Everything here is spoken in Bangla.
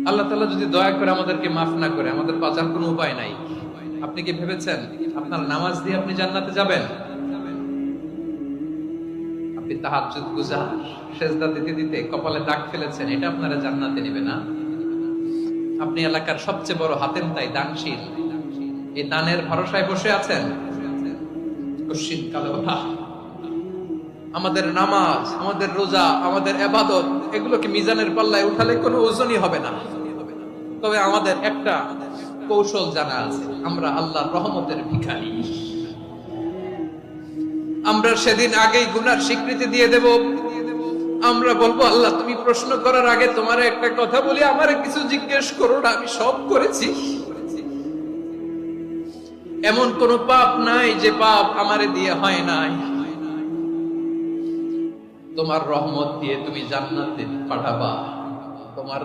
আল্লাহ তাআলা যদি দয়া করে আমাদেরকে মাফ না করে, আমাদের বাঁচার কোনো উপায় নাই। আপনি কি ভেবেছেন আপনার নামাজ দিয়ে আপনি জান্নাতে যাবেন? আপনি তাহাজ্জুদ গুজার, সেজদা দিতে দিতে কপালে দাগ ফেলেছেন, এটা আপনারা জান্নাতে নেবে না। আপনি এলাকার সবচেয়ে বড় হাতেম তাই দানশীল, এই দানের ভরসায় বসে আছেন। কশিন কালো ওঠা আমাদের নামাজ, আমাদের রোজা, আমাদের ইবাদত, এগুলোকে মিজানের পাল্লায় উঠালে কোনো ওজনই হবে না। তবে আমাদের একটা কৌশল জানা আছে, আমরা আল্লাহর রহমতের ভিখারি। আমরা সেদিন আগেই গুনার স্বীকৃতি দিয়ে দেব। আমরা বলবো, আল্লাহ তুমি প্রশ্ন করার আগে তোমার একটা কথা বলি, আমারে কিছু জিজ্ঞেস করো না, আমি সব করেছি। এমন কোন পাপ নাই যে পাপ আমারে দিয়ে হয় নাই। তোমার রহমত দিয়ে তুমি জান্নাতে পাঠাবা, তোমার